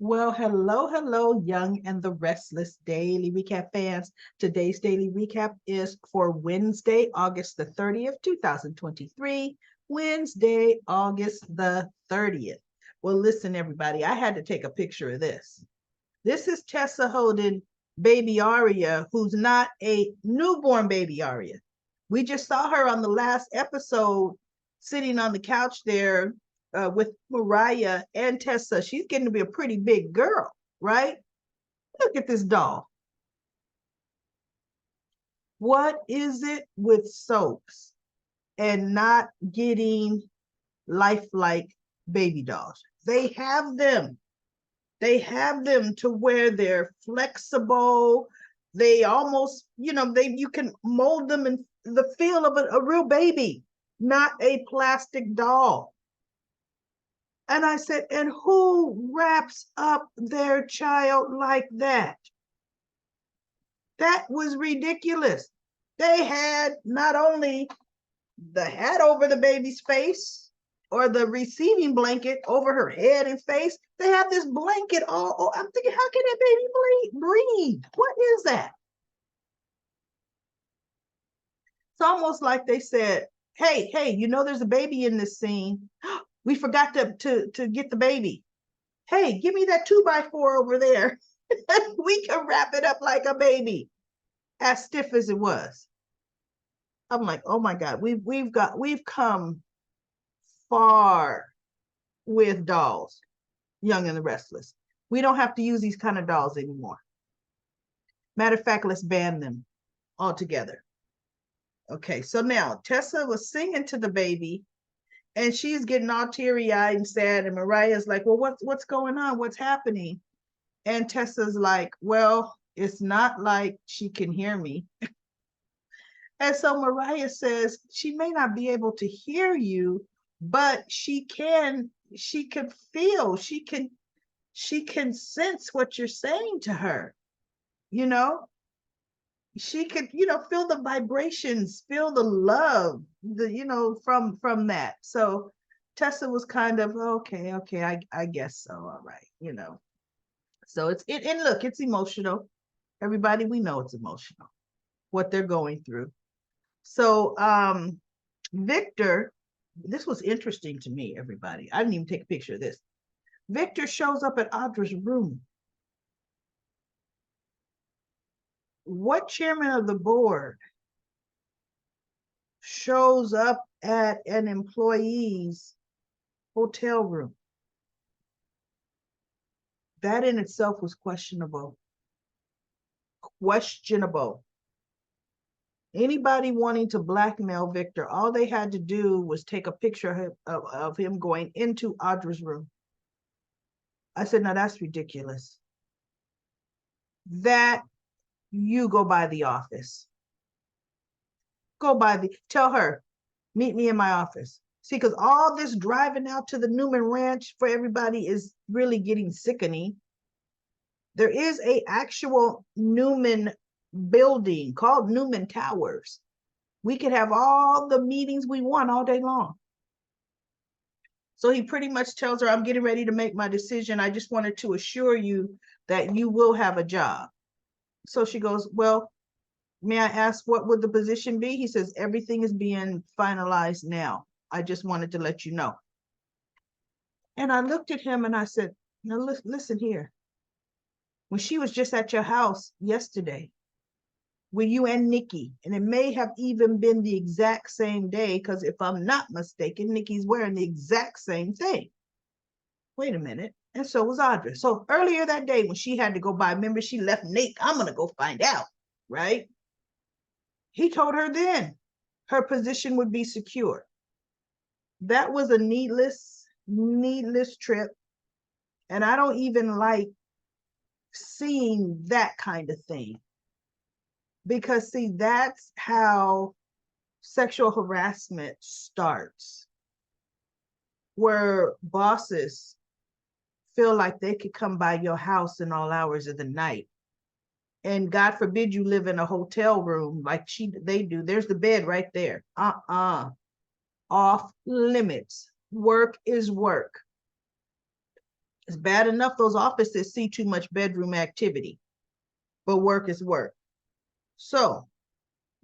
Well, hello, hello, Young and the Restless Daily Recap fans. Today's daily recap is for Wednesday, August the 30th, 2023. Wednesday, August the 30th. Well, listen, everybody, I had to take a picture of this. This is Tessa holding baby Aria, who's not a newborn baby Aria. We just saw her on the last episode sitting on the couch there with Mariah and Tessa. She's getting to be a pretty big girl, right? Look at this doll. What is it with soaps and not getting lifelike baby dolls? They have them. They have them to where they're flexible. They almost, you can mold them in the feel of a real baby, not a plastic doll. And I said, and who wraps up their child like that? That was ridiculous. They had not only the hat over the baby's face or the receiving blanket over her head and face, they have this blanket all. Oh, I'm thinking, how can that baby breathe? What is that? It's almost like they said, hey, there's a baby in this scene. We forgot to get the baby. Hey, give me that 2x4 over there. We can wrap it up like a baby, as stiff as it was. I'm like, oh my God, we've come far with dolls, Young and the Restless. We don't have to use these kind of dolls anymore. Matter of fact, let's ban them altogether. Okay, so now Tessa was singing to the baby and she's getting all teary-eyed and sad. And Mariah's like, well, what's going on? What's happening? And Tessa's like, well, it's not like she can hear me. And so Mariah says she may not be able to hear you, but she can feel, she can sense what you're saying to her. You know, she could, feel the vibrations, feel the love, from that. So Tessa was kind of okay, I guess so. All right. So and look, it's emotional. Everybody, we know it's emotional what they're going through. So Victor, this was interesting to me, everybody. I didn't even take a picture of this. Victor shows up at Audra's room. What chairman of the board shows up at an employee's hotel room? That in itself was questionable. Questionable. Anybody wanting to blackmail Victor, all they had to do was take a picture of him going into Audra's room. I said, now that's ridiculous. That you go by the office. Tell her, meet me in my office. See, because all this driving out to the Newman Ranch for everybody is really getting sickening. There is a actual Newman building called Newman Towers. We could have all the meetings we want all day long. So he pretty much tells her, I'm getting ready to make my decision. I just wanted to assure you that you will have a job. So she goes, well, may I ask what would the position be? He says, everything is being finalized now. I just wanted to let you know. And I looked at him and I said, now listen here. When she was just at your house yesterday, with you and Nikki, and it may have even been the exact same day, because if I'm not mistaken, Nikki's wearing the exact same thing. Wait a minute. And so was Audra. So earlier that day when she had to go by, remember she left Nate, I'm going to go find out, right? He told her then her position would be secure. That was a needless trip. And I don't even like seeing that kind of thing. Because see, that's how sexual harassment starts. Where bosses feel like they could come by your house in all hours of the night. And God forbid you live in a hotel room like they do. There's the bed right there. Off limits. Work is work. It's bad enough those offices see too much bedroom activity, but work is work. So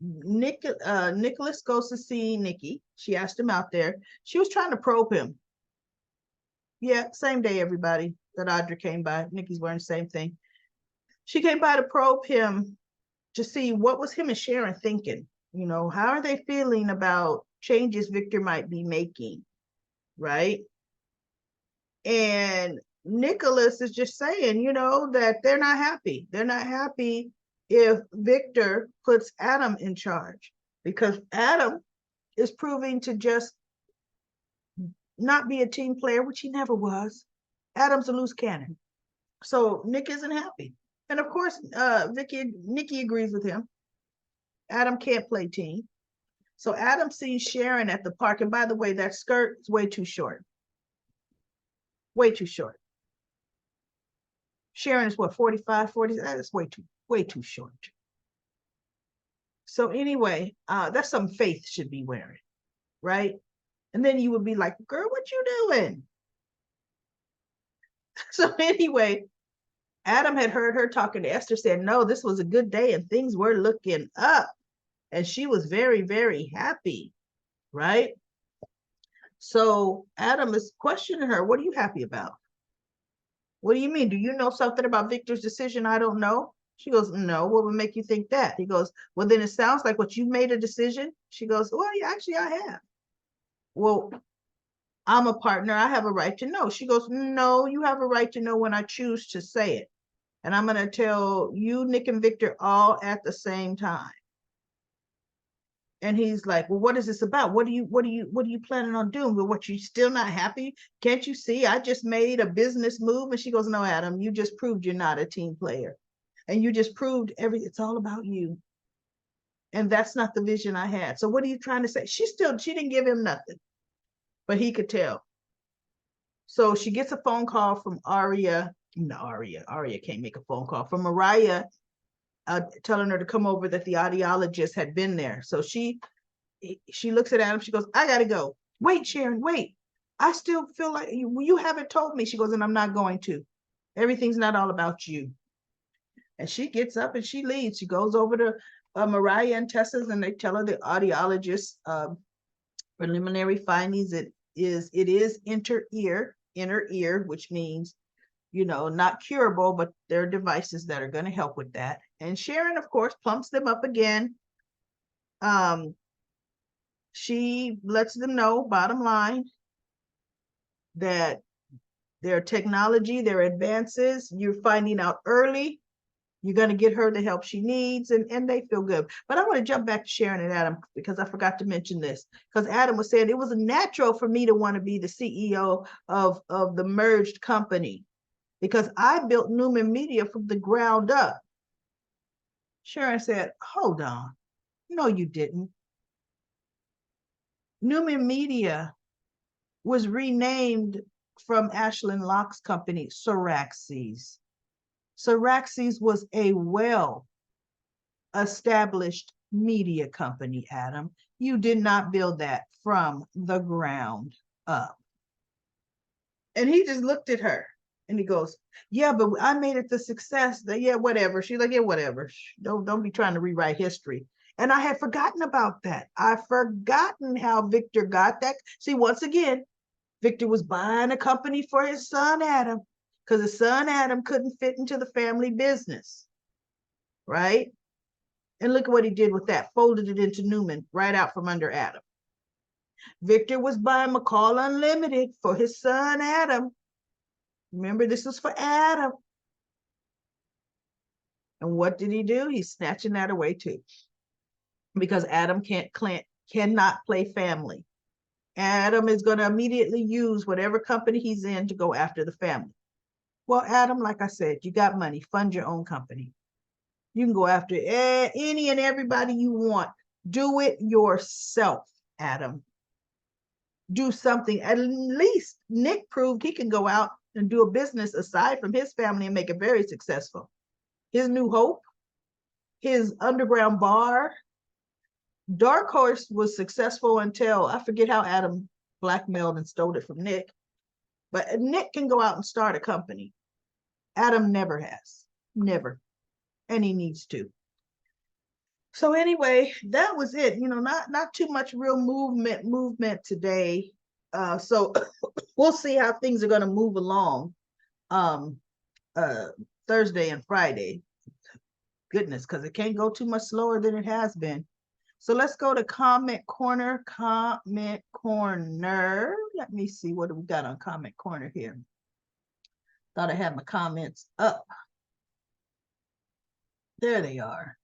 Nicholas goes to see Nikki. She asked him out there. She was trying to probe him. Yeah, same day, everybody, that Audra came by. Nikki's wearing the same thing. She came by to probe him to see what was him and Sharon thinking. You know, how are they feeling about changes Victor might be making, right? And Nicholas is just saying, you know, that they're not happy. They're not happy if Victor puts Adam in charge, because Adam is proving to just not be a team player, which he never was. Adam's a loose cannon. So Nick isn't happy. And of course, Nikki agrees with him. Adam can't play team. So Adam sees Sharon at the park. And by the way, that skirt is way too short. Way too short. Sharon is what, 45, 40? That's way too short. So anyway, that's something Faith should be wearing, right? And then you would be like, girl, what you doing? So anyway, Adam had heard her talking to Esther, said, no, this was a good day and things were looking up. And she was very, very happy, right? So Adam is questioning her, what are you happy about? What do you mean? Do you know something about Victor's decision I don't know? She goes, no, what would make you think that? He goes, well, then it sounds like what you made a decision. She goes, well, yeah, actually I have. Well, I'm a partner. I have a right to know. She goes, no, you have a right to know when I choose to say it. And I'm going to tell you, Nick and Victor, all at the same time. And he's like, well, what is this about? What are you planning on doing? But what, you still not happy? Can't you see I just made a business move? And she goes, no, Adam, you just proved you're not a team player. And you just proved it's all about you. And that's not the vision I had. So what are you trying to say? She didn't give him nothing, but he could tell. So she gets a phone call from Aria can't make a phone call, from Mariah, telling her to come over, that the audiologist had been there. So she looks at Adam. She goes, I gotta go. Wait, Sharon, wait. I still feel like you haven't told me. She goes, and I'm not going to. Everything's not all about you. And she gets up and she leaves. She goes over to Mariah and Tessa's, and they tell her the audiologist preliminary findings. It is inner ear, which means, you know, not curable, but there are devices that are going to help with that. And Sharon, of course, plumps them up again. She lets them know, bottom line, that their technology, their advances, you're finding out early. You're going to get her the help she needs, and they feel good. But I want to jump back to Sharon and Adam, because I forgot to mention this. Because Adam was saying it was natural for me to want to be the CEO of the merged company, because I built Newman Media from the ground up. Sharon said, hold on. No, you didn't. Newman Media was renamed from Ashlyn Locke's company, Siraxis. Siraxis was a well-established media company, Adam. You did not build that from the ground up. And he just looked at her and he goes, yeah, but I made it the success. Yeah, whatever. She's like, yeah, whatever. Don't be trying to rewrite history. And I had forgotten about that. I've forgotten how Victor got that. See, once again, Victor was buying a company for his son, Adam, because his son, Adam, couldn't fit into the family business, right? And look at what he did with that. Folded it into Newman right out from under Adam. Victor was buying McCall Unlimited for his son, Adam. Remember, this was for Adam. And what did he do? He's snatching that away too. Because Adam cannot play family. Adam is going to immediately use whatever company he's in to go after the family. Well, Adam, like I said, you got money. Fund your own company. You can go after any and everybody you want. Do it yourself, Adam. Do something. At least Nick proved he can go out and do a business aside from his family and make it very successful. His New Hope, his underground bar. Dark Horse was successful until I forget how Adam blackmailed and stole it from Nick. But Nick can go out and start a company. Adam never has, never, and he needs to. So anyway, that was it. Not too much real movement today. So we'll see how things are going to move along. Um, uh, Thursday and Friday. Goodness, because it can't go too much slower than it has been. So let's go to comment corner. Comment corner. Let me see what we got on comment corner here. Thought I had my comments up. There they are.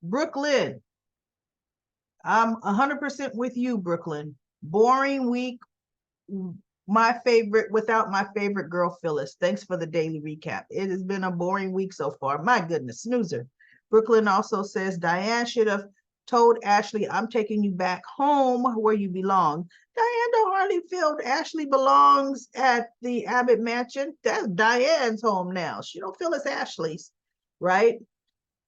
Brooklyn. I'm 100% with you, Brooklyn. Boring week. My favorite, without my favorite girl, Phyllis. Thanks for the daily recap. It has been a boring week so far. My goodness, snoozer. Brooklyn also says Diane should have told Ashley, I'm taking you back home where you belong. Diane don't hardly feel Ashley belongs at the Abbott Mansion. That's Diane's home now. She don't feel it's Ashley's, right?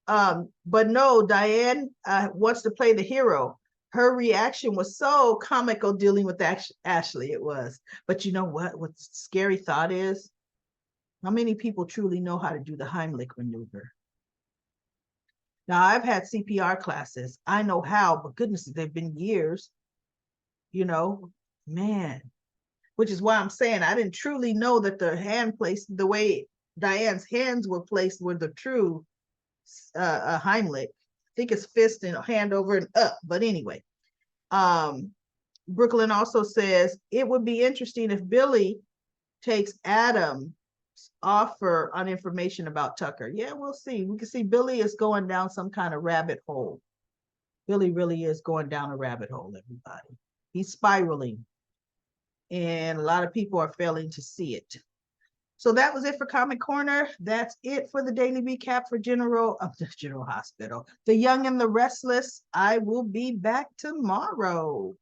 But no, Diane wants to play the hero. Her reaction was so comical dealing with Ashley. It was. But you know what? What the scary thought is? How many people truly know how to do the Heimlich maneuver? Now, I've had CPR classes. I know how, but goodness, they've been years. Man. Which is why I'm saying I didn't truly know that the hand placed, the way Diane's hands were placed, were the true Heimlich. I think it's fist and hand over and up. But anyway, Brooklyn also says it would be interesting if Billy takes Adam's offer on information about Tucker. Yeah, we'll see. We can see Billy is going down some kind of rabbit hole. Billy really is going down a rabbit hole, everybody. He's spiraling. And a lot of people are failing to see it. So that was it for Comic Corner. That's it for the daily recap for General Hospital. The Young and the Restless. I will be back tomorrow.